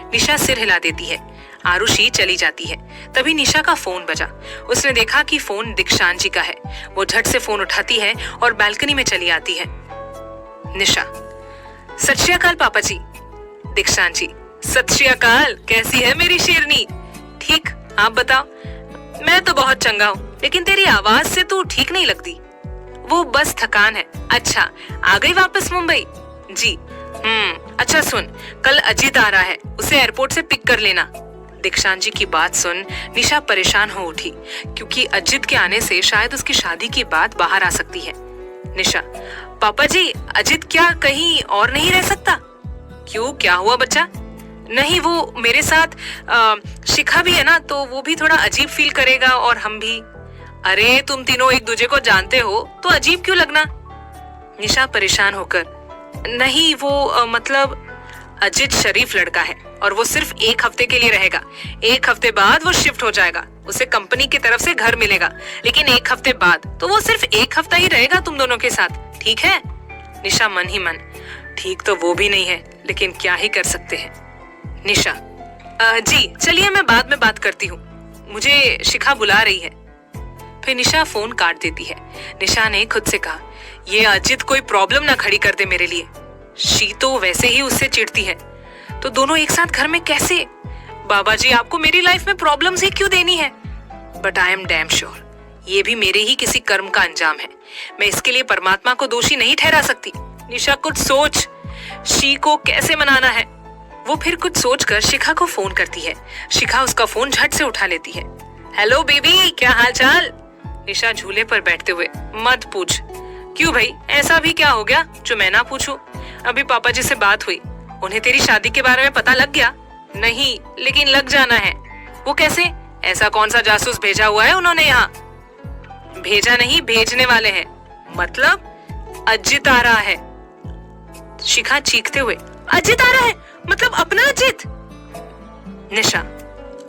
निशा सिर हिला देती है। आरुषि चली जाती है। तभी निशा का फोन बजा। उसने देखा कि फोन दीक्षांत जी का है। वो झट से फोन उठाती है और बालकनी में चली आती है। निशा, सत श्री अकाल पापा जी। दीक्षांत जी, सत श्री अकाल, कैसी है मेरी शेरनी? ठीक, आप बताओ। मैं तो बहुत चंगा हूँ, लेकिन तेरी आवाज से तू ठीक नहीं लगती। वो बस थकान है। अच्छा, आ गई वापस मुंबई? जी। अच्छा सुन, कल अजीत आ रहा है, उसे एयरपोर्ट से पिक कर लेना। दीक्षांत जी की बात सुन निशा परेशान हो उठी, क्योंकि अजीत के आने से शायद उसकी शादी की बात बाहर आ सकती है। निशा, पापा जी, अजीत क्या कहीं और नहीं रह सकता? क्यों, क्या हुआ बच्चा? नहीं, वो मेरे साथ शिखा भी है ना, तो वो भी थोड़ा अजीब फील करेगा और हम भी। अरे तुम तीनों एक दूसरे को जानते हो तो अजीब क्यों लगना? निशा परेशान होकर, नहीं वो मतलब अजीत शरीफ लड़का है और वो सिर्फ 1 हफ्ते के लिए रहेगा। 1 हफ्ते बाद वो शिफ्ट हो जाएगा। उसे कंपनी की तरफ से घर मिलेगा, लेकिन 1 हफ्ते बाद तो वो सिर्फ 1 हफ्ता ही रहेगा तुम दोनों के साथ, ठीक है? निशा मन ही मन, ठीक तो वो भी नहीं है, लेकिन क्या ही कर सकते हैं। निशा, जी चलिए, मैं बाद में बात करती हूँ, मुझे शिखा बुला रही है। फिर निशा फोन काट देती है। निशा ने खुद से कहा, ये अजित कोई प्रॉब्लम ना खड़ी कर दे मेरे लिए। शी तो वैसे ही उससे चिढ़ती है, तो दोनों एक साथ घर में कैसे? बाबा जी, आपको मेरी लाइफ में प्रॉब्लम्स ही क्यों देनी है? But I am damn sure ये भी मेरे ही किसी कर्म का अंजाम है। मैं इसके लिए परमात्मा को दोषी नहीं ठहरा सकती। निशा कुछ सोच, शी को कैसे मनाना है। वो फिर कुछ सोचकर शिखा को फोन करती है। शिखा उसका फोन झट से उठा लेती है। हेलो बेबी, क्या हाल चाल? निशा झूले पर बैठते हुए, मत पूछ। क्यों भाई, ऐसा भी क्या हो गया जो मैं ना पूछूं? अभी पापा जी से बात हुई, उन्हें तेरी शादी के बारे में पता लग गया? नहीं, लेकिन लग जाना है। वो कैसे? ऐसा कौन सा जासूस भेजा हुआ है उन्होंने यहाँ? भेजा नहीं, भेजने वाले हैं। मतलब अजित आ रहा है। शिखा चीखते हुए, अजित आ रहा है? मतलब अपना अजित? निशा,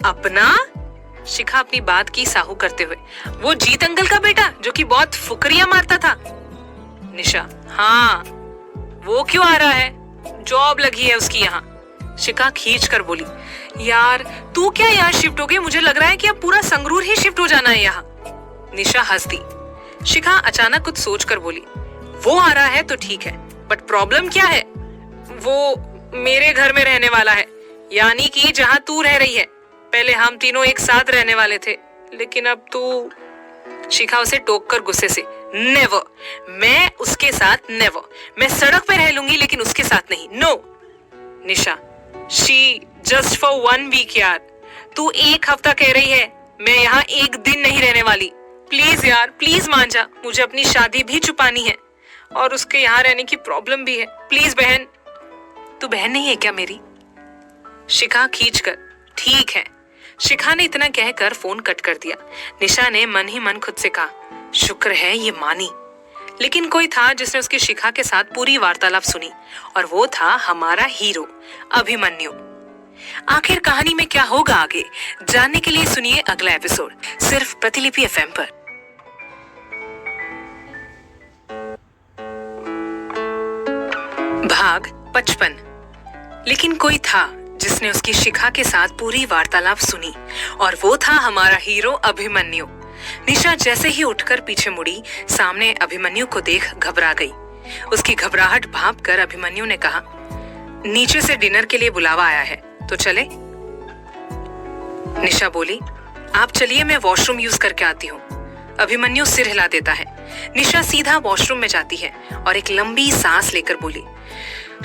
अपना? शिखा अपनी बात की साहू करते हुए, वो जीत अंकल का बेटा जो कि बहुत फुकरियां मारता था। निशा, हाँ, वो क्यों आ रहा है? जॉब लगी है उसकी यहाँ। शिखा खींच कर बोली, यार तू क्या यहाँ शिफ्ट हो गई? मुझे लग रहा है कि अब पूरा संगरूर ही शिफ्ट हो जाना है यहाँ। निशा हंस दी। शिखा अचानक कुछ सोच कर बोली, वो आ रहा है तो ठीक है, बट प्रॉब्लम क्या है? वो मेरे घर में रहने वाला है, यानी कि जहाँ तू रह रही है। पहले हम तीनों एक साथ रहने वाले थे, लेकिन अब तू। शिखा उसे टोक कर गुस्से से, नेवर, मैं उसके साथ नेवर। मैं सड़क पे रह लूंगी लेकिन उसके साथ नहीं, no. Nisha, she just for 1 week यार। तू 1 हफ्ता कह रही है, मैं यहाँ 1 दिन नहीं रहने वाली। प्लीज यार, प्लीज मान जा। मुझे अपनी शादी भी छुपानी है और उसके यहाँ रहने की प्रॉब्लम भी है। प्लीज बहन। तू बहन नहीं है क्या मेरी? शिखा खींचकर, ठीक है। शिखा ने इतना कहकर फोन कट कर दिया। निशा ने मन ही मन खुद से कहा, शुक्र है ये मानी। लेकिन कोई था जिसने उसकी शिखा के साथ पूरी वार्तालाप सुनी, और वो था हमारा हीरो अभिमन्यु। आखिर कहानी में क्या होगा आगे, जानने के लिए सुनिए अगला एपिसोड, सिर्फ प्रतिलिपि एफएम पर। भाग 55। लेकिन कोई था जिसने उसकी शिखा के साथ पूरी वार्तालाप सुनी, और वो था हमारा हीरो अभिमन्यु। निशा जैसे ही उठकर पीछे मुड़ी, सामने अभिमन्यु को देख घबरा गई। उसकी घबराहट भांपकर अभिमन्यु ने कहा, नीचे से डिनर के लिए बुलावा आया है, तो चले? निशा बोली, आप चलिए, मैं वॉशरूम यूज करके आती हूँ। अभिमन्यु सिर हिला देता है। निशा सीधा वॉशरूम में जाती है और एक लंबी सांस लेकर बोली,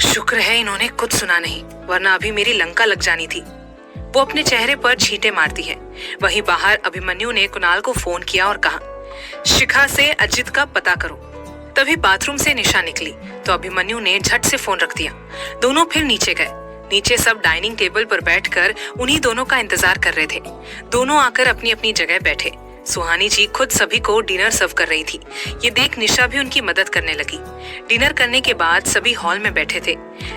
शुक्र है इन्होंने कुछ सुना नहीं, वरना अभी मेरी लंका लग जानी थी। वो अपने चेहरे पर छींटे मारती है। वहीं बाहर अभिमन्यु ने कुणाल को फोन किया और कहा, शिखा से अजित का पता करो। तभी बाथरूम से निशा निकली तो अभिमन्यु ने झट से फोन रख दिया। दोनों फिर नीचे गए। नीचे सब डाइनिंग टेबल पर बैठकर उन्हीं दोनों का इंतजार कर रहे थे। दोनों आकर अपनी अपनी जगह बैठे। सुहानी जी खुद सभी को डिनर सर्व कर रही थी। ये देख निशा भी उनकी मदद करने लगी। डिनर करने के बाद सभी हॉल में बैठे थे।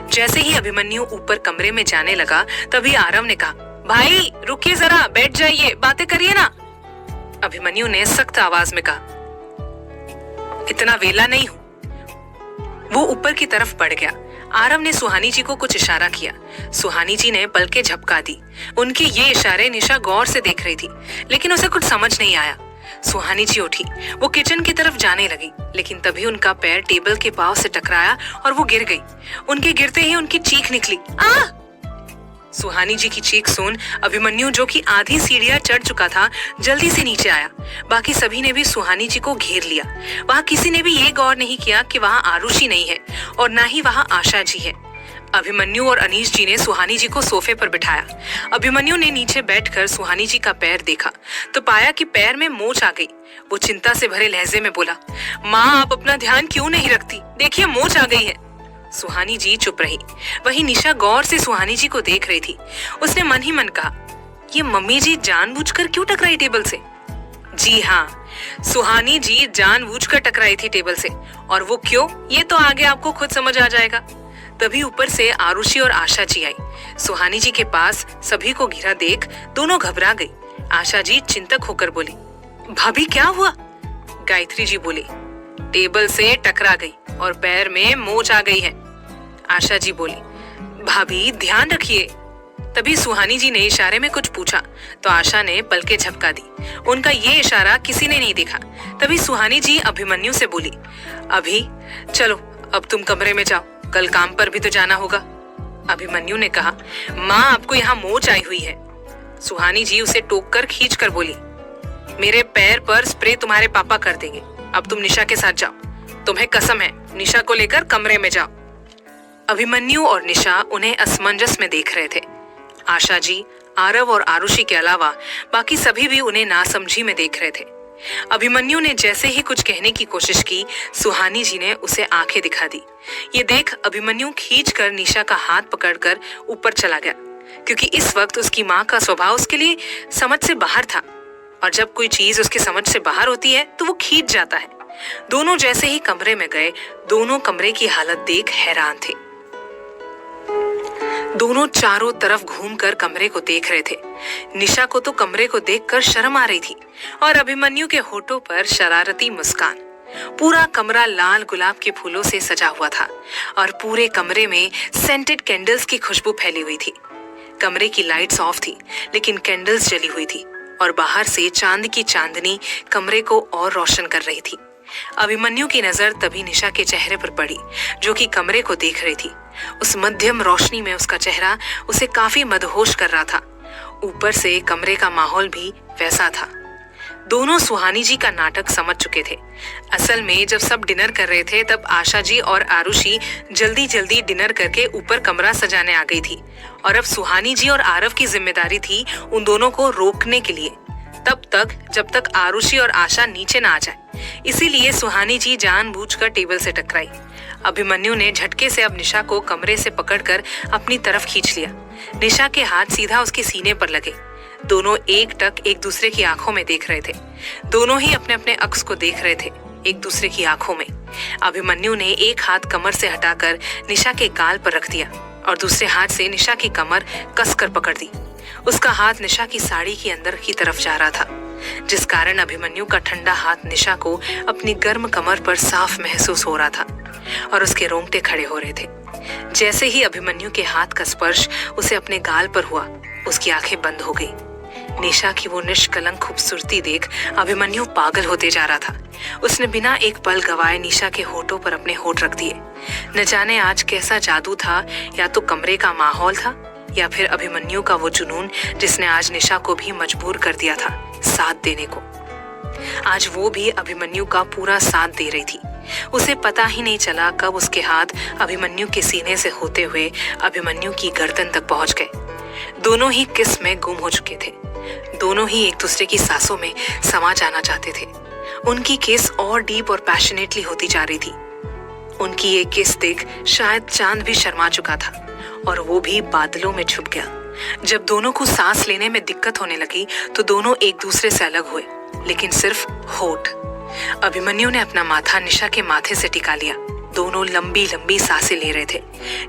जैसे ही अभिमन्यु ऊपर कमरे में जाने लगा, तभी आरव ने कहा, भाई रुकिए जरा, बैठ जाइए, बातें करिए ना। अभिमन्यु ने सख्त आवाज में कहा, इतना वेला नहीं हूं। वो ऊपर की तरफ बढ़ गया। आरव ने सुहानी जी को कुछ इशारा किया। सुहानी जी ने पलकें झपका दी। उनके ये इशारे निशा गौर से देख रही थी, लेकिन उसे कुछ समझ नहीं आया। सुहानी जी उठी, वो किचन की तरफ जाने लगी, लेकिन तभी उनका पैर टेबल के पांव से टकराया और वो गिर गई। उनके गिरते ही उनकी चीख निकली, आ! सुहानी जी की चीख सुन अभिमन्यु, जो कि आधी सीढ़ियां चढ़ चुका था, जल्दी से नीचे आया। बाकी सभी ने भी सुहानी जी को घेर लिया। वहां किसी ने भी ये गौर नहीं किया कि वहां आरुषि नहीं है और ना ही वहां आशा जी है। अभिमन्यु और अनीश जी ने सुहानी जी को सोफे पर बिठाया। अभिमन्यु ने नीचे बैठकर सुहानी जी का पैर देखा तो पाया कि पैर में मोच आ गई। वो चिंता से भरे लहजे में बोला, माँ आप अपना ध्यान क्यों नहीं रखती? देखिए मोच आ गई है। सुहानी जी चुप रही। वहीं निशा गौर से सुहानी जी को देख रही थी। उसने मन ही मन कहा, ये मम्मी जी जानबूझकर क्यों टकराई टेबल से? जी हाँ, सुहानी जी जानबूझकर टकराई थी टेबल से, और वो क्यों, ये तो आगे आपको खुद समझ आ जाएगा। तभी ऊपर से आरुषि और आशा जी आई। सुहानी जी के पास सभी को घिरा देख दोनों घबरा गई। आशा जी चिंतक होकर बोली, भाभी क्या हुआ? गायत्री जी बोली, टेबल से टकरा गई और पैर में मोच आ गई है। आशा जी बोली, भाभी ध्यान रखिए। तभी सुहानी जी ने इशारे में कुछ पूछा तो आशा ने पलकें झपका दी। उनका ये इशारा किसी ने नहीं देखा। तभी सुहानी जी अभिमन्यु से बोली, अभी चलो अब तुम कमरे में जाओ, कल काम पर भी तो जाना होगा। अभिमन्यु ने कहा, माँ आपको यहाँ मोच आई हुई है। सुहानी जी उसे टोक कर खींच कर बोली, मेरे पैर पर स्प्रे तुम्हारे पापा कर देंगे, अब तुम निशा के साथ जाओ, तुम्हें कसम है निशा को लेकर कमरे में जाओ। अभिमन्यु और निशा उन्हें असमंजस में देख रहे थे। आशा जी, आरव और आरुषि के अलावा बाकी सभी भी उन्हें नासमझी में देख रहे थे। अभिमन्यु ने जैसे ही कुछ कहने की कोशिश की, सुहानी जी ने उसे आंखें दिखा दी। ये देख अभिमन्यु खींचकर निशा का हाथ पकड़कर ऊपर चला गया, क्योंकि इस वक्त उसकी माँ का स्वभाव उसके लिए समझ से बाहर था, और जब कोई चीज उसके समझ से बाहर होती है तो वो खींच जाता है। दोनों जैसे ही कमरे में गए, दोनों कमरे की हालत देख हैरान थे। दोनों चारों तरफ घूमकर कमरे को देख रहे थे। निशा को तो कमरे को देखकर शर्म आ रही थी और अभिमन्यु के होठों पर शरारती मुस्कान। पूरा कमरा लाल गुलाब के फूलों से सजा हुआ था और पूरे कमरे में सेंटेड कैंडल्स की खुशबू फैली हुई थी। कमरे की लाइट्स ऑफ थी, लेकिन कैंडल्स जली हुई थी और बाहर से चांद की चांदनी कमरे को और रोशन कर रही थी। अभिमन्यु की नजर तभी निशा के चेहरे पर पड़ी, जो कि कमरे को देख रही थी। उस मध्यम रोशनी में उसका चेहरा उसे काफी मदहोश कर रहा था। ऊपर से कमरे का माहौल भी वैसा था। दोनों सुहानी जी का नाटक समझ चुके थे। असल में जब सब डिनर कर रहे थे तब आशा जी और आरुषि जल्दी जल्दी डिनर करके ऊपर कमरा सजाने आ गई थी, और अब सुहानी जी और आरव की जिम्मेदारी थी उन दोनों को रोकने के लिए, तब तक जब तक आरुषि और आशा नीचे ना आ जाए। इसीलिए सुहानी जी जानबूझकर टेबल से टकराई। अभिमन्यु ने झटके से अब निशा को कमरे से पकड़कर अपनी तरफ खींच लिया। निशा के हाथ सीधा उसके सीने पर लगे। दोनों एक टक एक दूसरे की आंखों में देख रहे थे। दोनों ही अपने अपने अक्स को देख रहे थे एक दूसरे की आंखों में। अभिमन्यु ने एक हाथ कमर से हटाकर निशा के गाल पर रख दिया और दूसरे हाथ से निशा की कमर कसकर पकड़ दी। उसका हाथ निशा की साड़ी के अंदर की तरफ जा रहा था, जिस कारण अभिमन्यु का ठंडा हाथ निशा को अपनी गर्म कमर पर साफ महसूस हो रहा था और उसके रोंगटे खड़े हो रहे थे। जैसे ही अभिमन्यु के हाथ का स्पर्श उसे अपने गाल पर हुआ, उसकी आंखें बंद हो गई। निशा की वो निष्कलंक खूबसूरती देख अभिमन्यु पागल होते जा रहा था। उसने बिना एक पल गवाए निशा के होठों पर अपने होठ रख दिए। न जाने आज कैसा जादू था, या तो कमरे का माहौल था या फिर अभिमन्यु का वो जुनून जिसने आज निशा को भी मजबूर कर दिया था साथ देने को। आज वो भी अभिमन्यु का पूरा साथ दे रही थी। उसे पता ही नहीं चला कब उसके हाथ अभिमन्यु के सीने से होते हुए अभिमन्यु की गर्दन तक पहुंच गए। दोनों ही किस में गुम हो चुके थे। दोनों ही एक दूसरे की सांसों में समा जाना चाहते थे। उनकी किस और डीप और पैशनेटली होती जा रही थी। उनकी ये किस देख शायद चांद भी शर्मा चुका था और वो भी बादलों में छुप गया। जब दोनों को सांस लेने में दिक्कत होने लगी तो दोनों एक दूसरे से अलग हुए, लेकिन सिर्फ होठ। अभिमन्यु ने अपना माथा निशा के माथे से टिका लिया। दोनों लंबी लंबी सांसें ले रहे थे।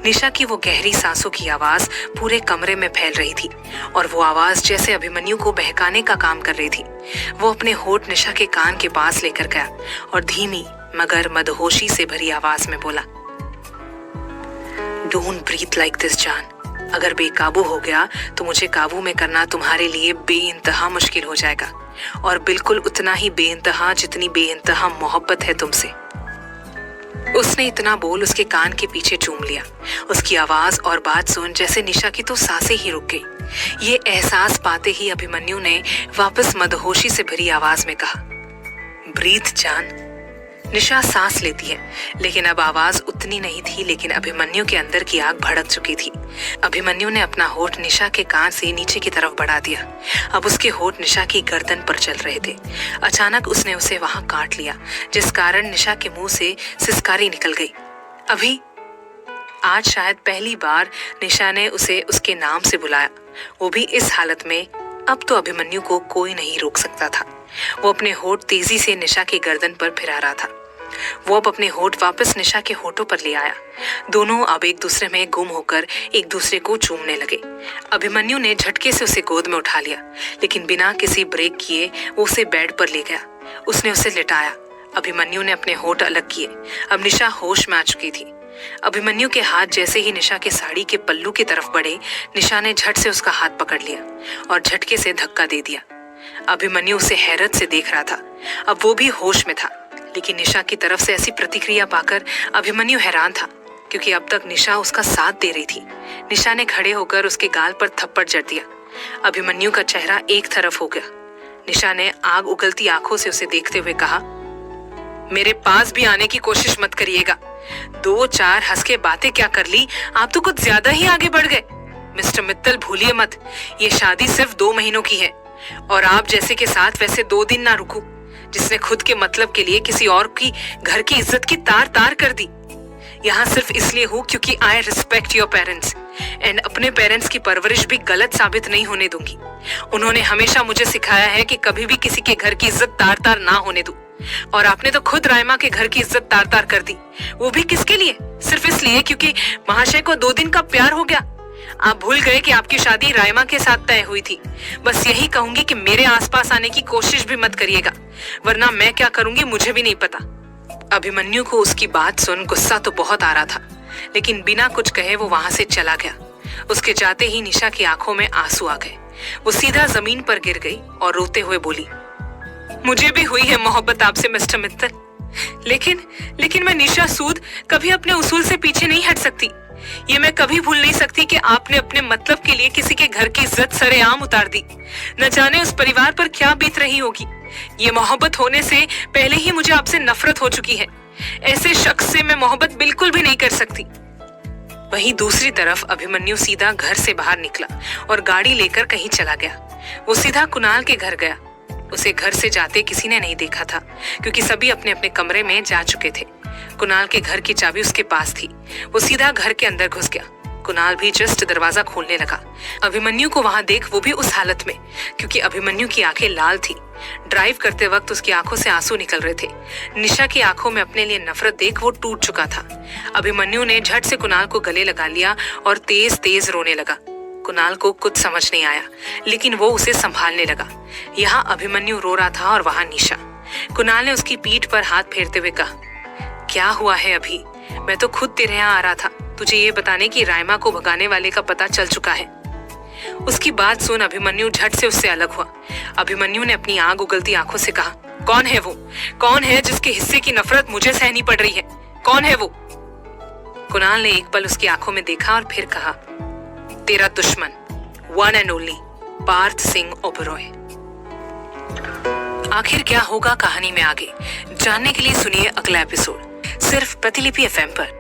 निशा की वो गहरी सांसों की आवाज पूरे कमरे में फैल रही थी और वो आवाज जैसे अभिमन्यु को बहकाने का काम कर रही थी। वो अपने होठ निशा के कान के पास लेकर गया और धीमी मगर मदहोशी से भरी आवाज में बोला, डोंट ब्रीथ लाइक दिस जान। अगर बेकाबू हो गया तो मुझे काबू में करना तुम्हारे लिए बेइंतहा मुश्किल हो जाएगा, और बिल्कुल उतना ही बेइंतहा जितनी बेइंतहा मोहब्बत है तुमसे। उसने इतना बोल उसके कान के पीछे चूम लिया। उसकी आवाज और बात सुन जैसे निशा की तो सांसें ही रुक गई। ये एहसास पाते ही अभिमन्यु ने वापस मदहोशी से भरी आवाज में कहा, ब्रीथ जान। निशा सांस लेती है, लेकिन अब आवाज उतनी नहीं थी। लेकिन अभिमन्यु के अंदर की आग भड़क चुकी थी। अभिमन्यु ने अपना होठ निशा के कान से नीचे की तरफ बढ़ा दिया। अब उसके होठ निशा की गर्दन पर चल रहे थे। अचानक उसने उसे वहां काट लिया, जिस कारण निशा के मुंह से सिसकारी निकल गई। अभी आज शायद पहली बार निशा ने उसे उसके नाम से बुलाया, वो भी इस हालत में। अब तो अभिमन्यु को कोई नहीं रोक सकता था। वो अपने होठ तेजी से निशा की गर्दन पर फिरा रहा था। वो अब अपने होठ वापस निशा के होठों पर ले आया। दोनों अब एक दूसरे में गुम होकर एक दूसरे को चूमने लगे। अभिमन्यु ने झटके से उसे गोद में उठा लिया, लेकिन बिना किसी ब्रेक किए वो उसे बेड पर ले गया। उसने उसे लिटाया। अभिमन्यु ने अपने होठ अलग किए। अब निशा होश में आ चुकी थी। अभिमन्यु के हाथ जैसे ही निशा के साड़ी के पल्लू की तरफ बढ़े, निशा ने झट से उसका हाथ पकड़ लिया और झटके से धक्का दे दिया। अभिमन्यु उसे हैरत से देख रहा था। अब वो भी होश में था, लेकिन निशा की तरफ से ऐसी प्रतिक्रिया पाकर अभिमन्यु हैरान था, क्योंकि अब तक निशा उसका साथ दे रही थी। निशा ने खड़े होकर उसके गाल पर थप्पड़ जड़ दिया। अभिमन्यु का चेहरा एक तरफ हो गया। निशा ने आग उगलती आंखों से उसे देखते हुए कहा, मेरे पास भी आने की कोशिश मत करिएगा। 2-4 हंस के बातें क्या कर ली, आप तो कुछ ज्यादा ही आगे बढ़ गए। मिस्टर मित्तल, भूलिए मत, ये शादी सिर्फ 2 महीनों की है और आप जैसे के साथ वैसे 2 दिन ना रुकूं, जिसने खुद के मतलब के लिए किसी और की घर की इज्जत की तार तार कर दी। यहाँ सिर्फ इसलिए हूँ क्योंकि I respect your parents and अपने पेरेंट्स की परवरिश भी गलत साबित नहीं होने दूंगी। उन्होंने हमेशा मुझे सिखाया है कि कभी भी किसी के घर की इज्जत तार तार ना होने दूं। और आपने तो खुद रायमा के घर की इज्जत तार तार कर दी, वो भी किसके लिए? सिर्फ इसलिए क्योंकि महाशय को 2 दिन का प्यार हो गया। आप भूल गए कि आपकी शादी रायमा के साथ तय हुई थी। बस यही कहूंगी कि मेरे आसपास आने की कोशिश भी मत करिएगा, वरना मैं क्या करूंगी मुझे भी नहीं पता। अभिमन्यु को उसकी बात सुन गुस्सा तो बहुत आ रहा था, लेकिन बिना कुछ कहे वो वहां से चला गया। उसके जाते ही निशा की आंखों में आंसू आ गए। वो सीधा जमीन पर गिर गई और रोते हुए बोली, मुझे भी हुई है मोहब्बत आपसे मिस्टर मित्तल, लेकिन मैं निशा सूद कभी अपने उसूल से पीछे नहीं हट सकती। ये मैं कभी भूल नहीं सकती कि आपने अपने मतलब के लिए किसी के घर की इज्जत सरेआम उतार दी। न जाने उस परिवार पर क्या बीत रही होगी। ये मोहब्बत होने से पहले ही मुझे आपसे नफरत हो चुकी है। ऐसे शख्स से मैं मोहब्बत बिल्कुल भी नहीं कर सकती। वहीं दूसरी तरफ अभिमन्यु सीधा घर से बाहर निकला और गाड़ी लेकर कहीं चला गया। वो सीधा कुणाल के घर गया। उसे घर से जाते किसी ने नहीं देखा था, क्योंकि सभी अपने अपने कमरे में जा चुके थे। कुणाल के घर की चाबी उसके पास थी। वो सीधा घर के अंदर घुस गया। कुणाल भी जस्ट दरवाजा खोलने लगा। अभिमन्यु को वहां देख वो भी उस हालत में, क्योंकि अभिमन्यु की आंखें लाल थी। ड्राइव करते वक्त उसकी आंखों से आंसू निकल रहे थे। निशा की आंखों में अपने लिए नफरत देख वो टूट चुका था। अभिमन्यु ने झट से कुणाल को गले लगा लिया और तेज तेज रोने लगा। कुणाल को कुछ समझ नहीं आया, लेकिन वो उसे संभालने लगा। यहाँ अभिमन्यु रो रहा था और वहां निशा। कुणाल ने उसकी पीठ पर हाथ फेरते हुए कहा, क्या हुआ है अभी? मैं तो खुद तेरे यहाँ आ रहा था तुझे ये बताने कि रायमा को भगाने वाले का पता चल चुका है। उसकी बात सुन अभिमन्यु झट से उससे अलग हुआ। अभिमन्यु ने अपनी आग उगलती आंखों से कहा, कौन है वो? कौन है जिसके हिस्से की नफरत मुझे सहनी पड़ रही है? कौन है वो? कुणाल ने एक पल उसकी आंखों में देखा और फिर कहा, तेरा दुश्मन, one and only Parth Singh Oberoi. आखिर क्या होगा कहानी में आगे जानने के लिए सुनिए अगला एपिसोड सिर्फ प्रतिलिपि FM पर।